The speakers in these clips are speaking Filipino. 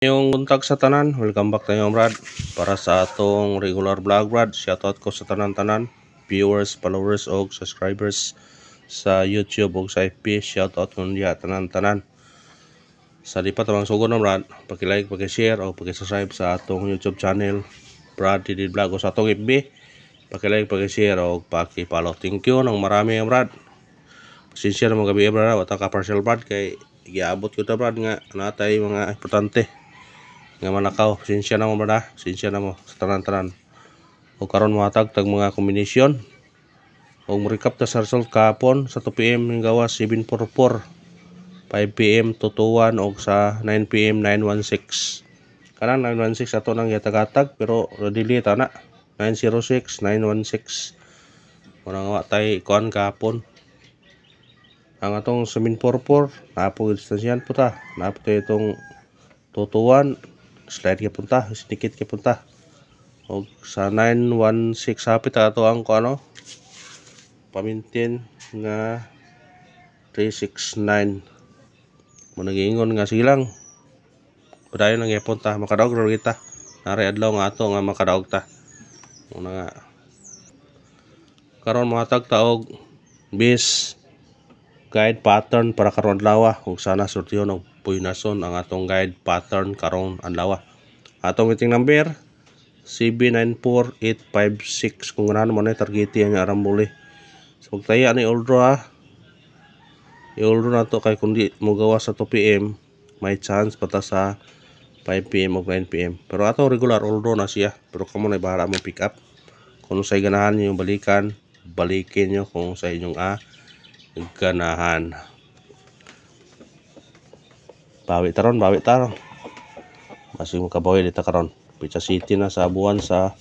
Yung buntag sa tanan, welcome back tayo Brad para sa atong regular vlog Brad. Shoutout ko sa tanan-tanan, viewers, followers o subscribers sa YouTube o sa FB. Shoutout ko niya tanan-tanan. Sa di pa tamang sugod na Brad, paki-like, paki-share o paki-subscribe sa atong YouTube channel Brad Didi Vlog o sa atong FB. Paki-like, paki-share o paki-follow. Thank you nang marami Brad. Pasensya na mga gabi Brad, wata ka partial Brad kay giabot ko ta Brad nga natay mga importante nga manakaw. Pasensya na mo Brad, pasensya na mo sa tanan-tanan. O karon matag tag mga kombinasyon o recap ta sa result kahapon sa 2 PM ng gawas 744, 5 PM 221 o sa 9 PM 916. Kanang 916 ato nang yatag-atag pero delete ana 906 916 muna nga tay kuan kahapon. Ang atong 744 napo distansyan po ta, napo itong 221 slide ka punta, sedikit ka punta. O sa 916 hapit ato ang ano pamintin nga 369 mo nagingon nga silang padayon nang ipunta makadaog ro kita nari adlaw nga ato nga makadaog ta muna nga karon matag taog bis guide pattern para karon adlaw ug sana sortiyon og puinason ang atong guide pattern karon adlaw. Atong meeting number CB94856 kung ganahan mo na targeti ang arambuli. So pagtaya ni Oldro i-Oldro na to kay kundi mo gawa sa 2 PM may chance pata sa 5 PM o 9 PM. Pero ato regular Oldro na siya. Pero kamo na bahala mo pick up. Kung say ganahan niyo balikan, balikin niyo kung sa inyong ganahan. Bawi taron. Masih makabawi dito karon. Picha City na sa buwan sa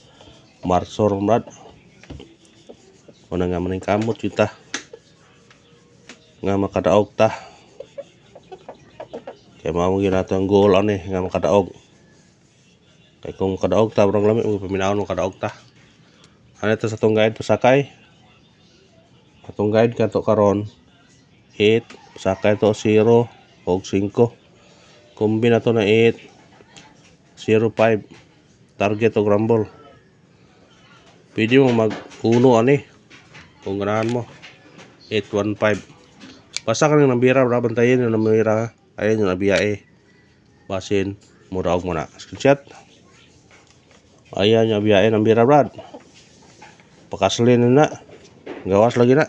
Marsor Brad. Una nga maning kamot kita nga makadaog ta. Kaya mao ginato ang goal ani nga makadaog. Kay kung makadaog ta brong lami paminawon mo kadaog ta. Ano ito sa tong guide pasakay? Atong guide kato karon 8 pasakay to 0 og 5. Kombi na to na 8 05 target og rumble. Pwede mo mag uno ani kung ganahan mo 815. Basta ka nang nabira bra bantayin yung nabira ayun yung nabiyae basin muraog mo na screenshot ayan yung nabiyae nabira brad pakaslin na gawas lagi na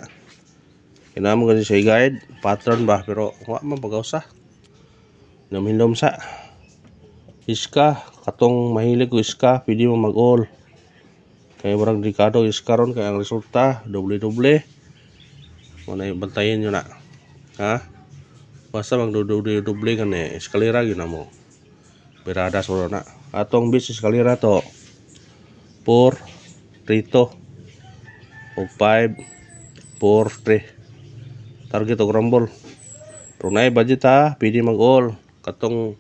kinamo kasi sa guide pattern ba pero wa man pagausa namindom sa iska katong mahilig ko iska pwede mo mag all kaya barang delikado iska ron kaya ang resulta doble muna bantayin nyo na basta mag doble kan eskalera yun na mo berada suro na atong bis eskalera to 4 3 o 5 4 3 target og rumble pero na budget pwede mag all katong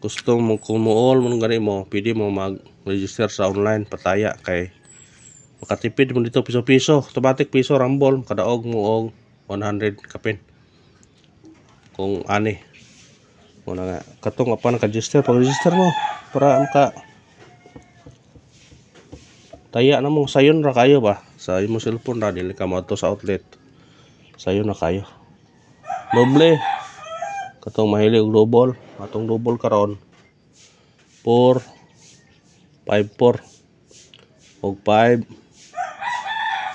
gusto mo kumuol mo gani mo pwede mo mag-register sa online pataya kay makatipid mo dito piso-piso automatic piso rumble kadaog mo og 100 kapin kung ani muna nga katong apa naka-register pag-register mo para maka taya na mo sayon ra kayo ba sa imo cellphone ra dili ka moadto sa outlet sayon na kayo doble katong mahilig og double atong double karon 4 5 4 og 5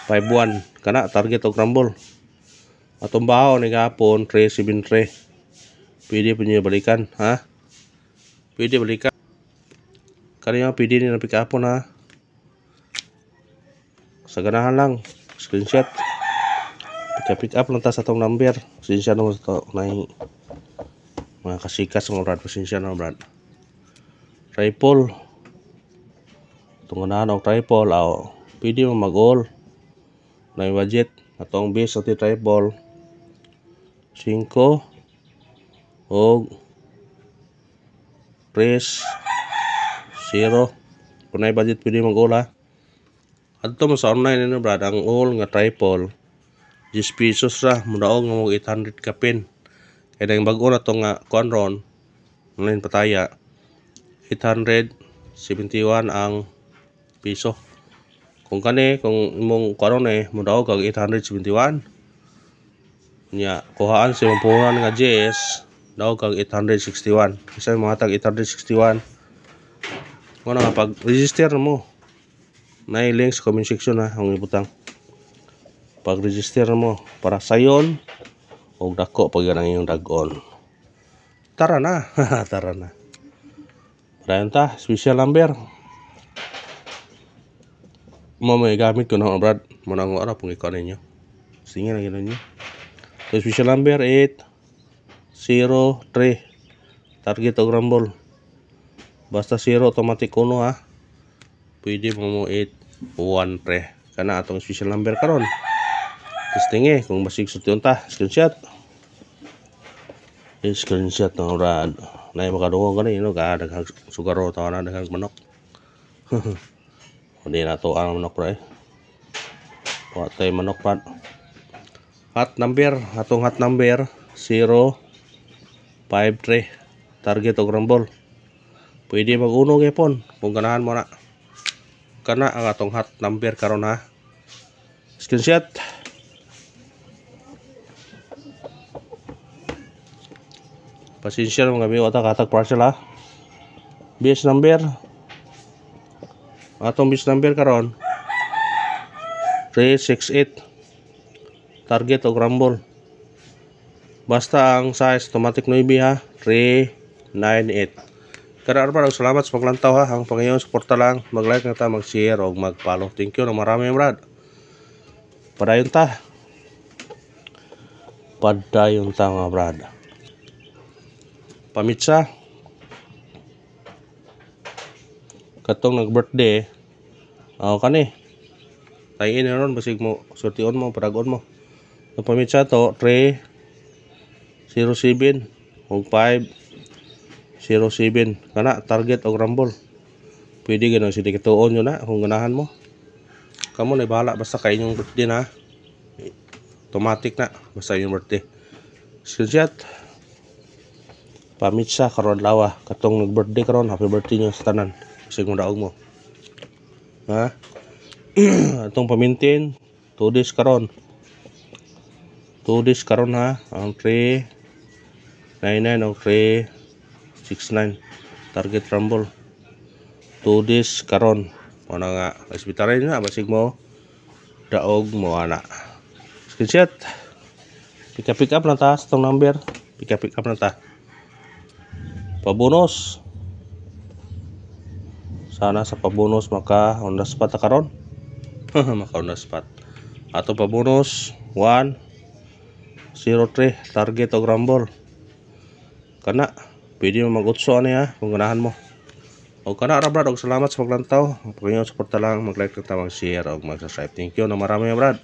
5 1 kana target og rumble atong bahaw ni gapon 3 7 3 pwede pa niyo balikan pwede balikan kaniya pwede ni na pick upon sa ganahan lang screenshot pick up lang ta sa atong number pasensya na mo sa to na mga kasikas mga brad pasensya na brad triple tungunahan og triple pwede mo mag all na budget atong base sa triple 5 og press 0 kung na budget pwede mag all adto mo sa online ano brad ang all nga triple 10 pesos ra mudaog nga mo 800 kapin kaya yung bago na itong kuan ron online pataya 871 ang piso. Kung imong karon mudaog kag 871 nya kuhaan sa imong nga GS daog kag 861 kasi mga tag 861 mo na pag register mo may link sa comment section ang ibutang pag register mo para sayon og dako pag ang iyong dag-on. Tara na. Tara na. Dayon ta special number mo may gamit ko na brad mo nang ara pong ikaw ninyo sige na ginanon niyo. So special number 803 target og rumble basta 0 automatic 1 pwede mo 813 kana atong special number karon. Testing kung basig sution ta screenshot ng brad na makadungog gani daghang sugaro taw na daghang manok. Hindi na to ang manok bro Watay manok brad. Hot number, atong hot number 053 target og rumble. Pwede mag-uno gyapon kung ganahan mo na. Kana ang atong hot number karon Screenshot. Pasensya mga biyo ta katag parcel Base number. Atong base number karon 368 target og rumble. Basta ang size automatic 9 398. Kada arba salamat sa paglantaw ang Panginoon suporta lang mag-like na ta mag-share og mag-follow. Thank you na marami brad. Padayon ta mga brad. Pamitsa katong nag-birthday kani tayin na ron basig mo sortion mo paragon mo ang pamitsa to 307 og 507 kana target og rumble. Pwede ganun sige tuon yun kung ganahan mo kamo na bahala basta kay inyong birthday na automatic na basta inyong birthday. Screenshot. Pamitsa karon lawa katong nag-birthday karon happy birthday nyo sa tanan sig mo daog mo atong pamintin 2 days karon ang 399 o 369 target rumble 2 days karon mo na nga hospitalan na basig mo daog mo ana. Screenshot. Pick up na ta sa tong number pick up na ta. Pabonus. Sana sa pabonus maka on the spot karon. Maka on the spot. Ato pabonus 103 target og rumble. Kana pwede mo mag-utso kung ganahan mo. O kana ra brad og salamat sa paglantaw. Pagyo suporta lang mag-like, mag-share og mag-subscribe. Thank you na marami brad.